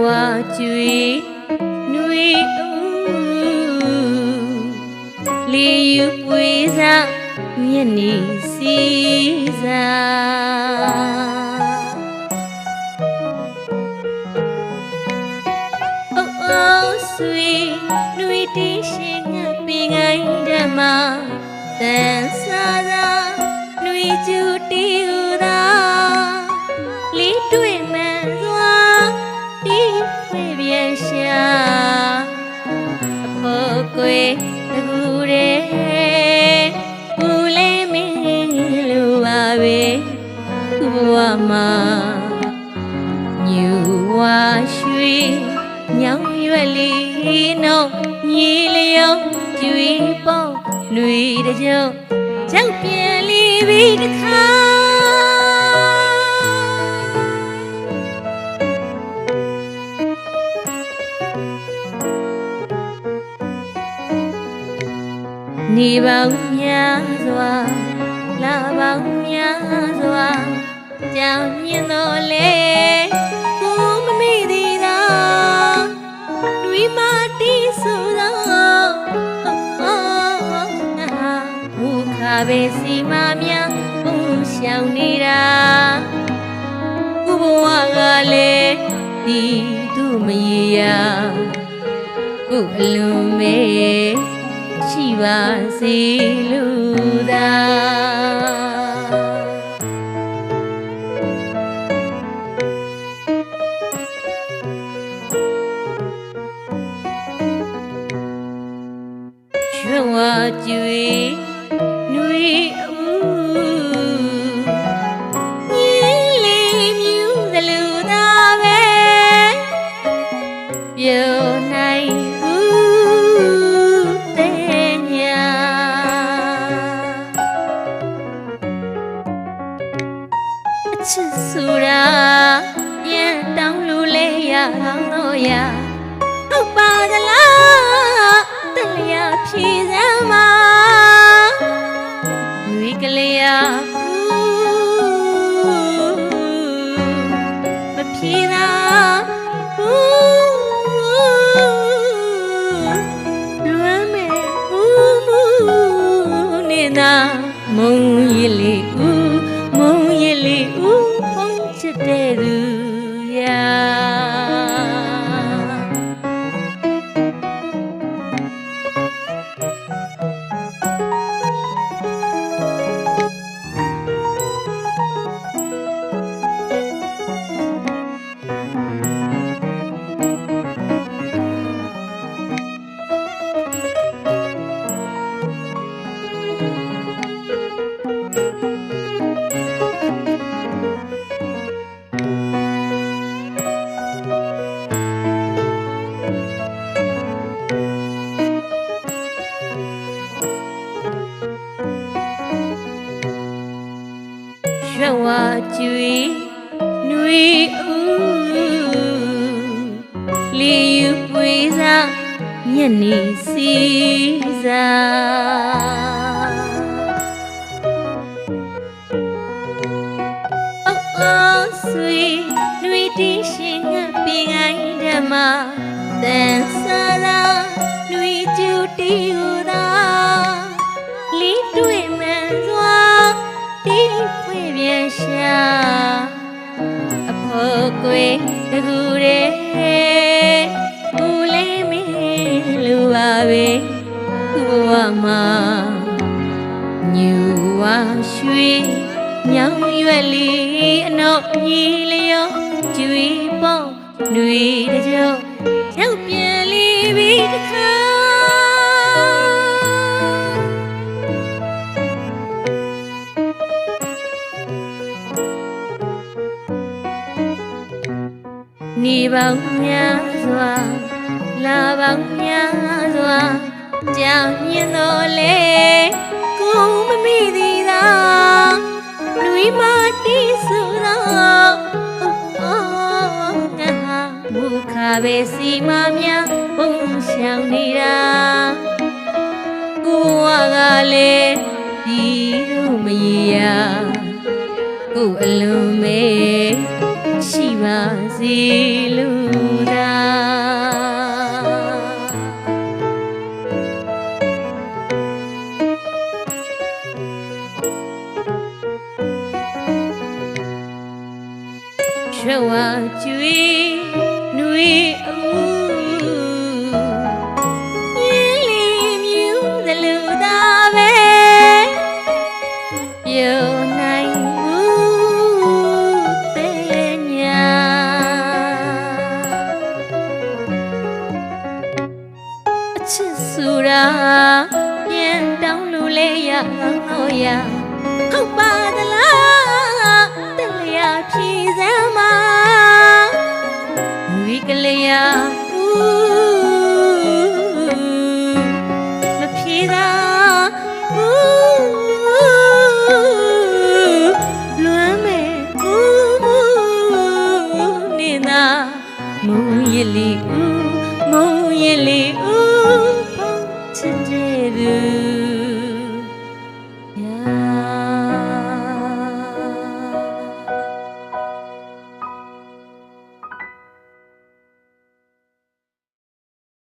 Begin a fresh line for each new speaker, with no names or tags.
ဝကျွေနွေလေယူပွေစားမျက်နေစီစားအိုးဆွေနွေတီးရှင်ငါပင်ငိုင်းဓမ္မတန်စားသာနွေကျူတီဥသာလေးတွေ့မှန်စွာတီးဖွေပြန်ရှာအဖို့ကွယ်တကူတဲ့ဦးလေးမင်းလူပါပဲခုဘဝမှာညူဝါရွှေညောင်ရွက်လေးနော်ညီလျောင်းကျွေးပေါင်းຫນွေတကြောင်ကြောက်ပြန်လီပြီးတခါနေပေါင်းများစွာလာပေါင်းများစွာကြောင်မြင်တော်လေကိုမမေ့သေးသာတွေးမတီးဆိုသောဘူခါပဲစီမများပုံရှောင်နေတာကိုဘဝကလည်းဒီသူမရေရာကိုအလုံးမဲရှိပါစေလူသာရွှေဝါကျွေနွေညီလေးမြူသလူသာပဲပြောနိုင်ချစ်ဆိုတာပြန်တောင်းလို့လဲရအောင်တော့ရဟုတ်ပါကလားတလျာဖြေစမ်းမှာဝီကလေးရမဖြေသာလွမ်းမဲ့နေတာမုံရည်လေးမုံရည်လေးဖုံးချစ်တဲ့သူရာရွှေဝါကျွေနွေလေယူပွေစားမျက်နေစီစားအိုးဆွေနွေတီးရှင်ငါပင်ငိုင်းဓမ္မတန်စားသာနွေကျူတီဥသာလေးတွေ့မှန်စွာတီးဖွေပြန်ရှာအဖို့ကွယ်တကူတဲ့ဦးလေးမင်းလူပါပဲခုဘဝမှာညူဝါရွှေညောင်ရွက်လေးအနော်ညီလျောင်းကျွေးပေါင်းຫນွေတကြောင်ရောက်ပြန်လီပြီးတခါနေပေါင်းများစွာလာပေါင်းများစွာကြောင်မြင်တော်လေကိုမမေ့သေးသာလူမတီးဆိုတော့ငါဘူခါပဲစီမများပုံရှောင်နေတာကိုဘဝကလည်းဒီလိုမရေရာကိုအလုံးမဲရှိပါစေလူသာ ချစ်ဆိုတာပြန်တောင်းလို့လဲရတော့ရဟုတ်ပါသလားတလျာဖြေစမ်းမှာဝီကလေးယာမဖြေတာလွမ်းမဲ့နေတာမုံရည်လေးမုံရည်လေးချစ်တဲ့သူ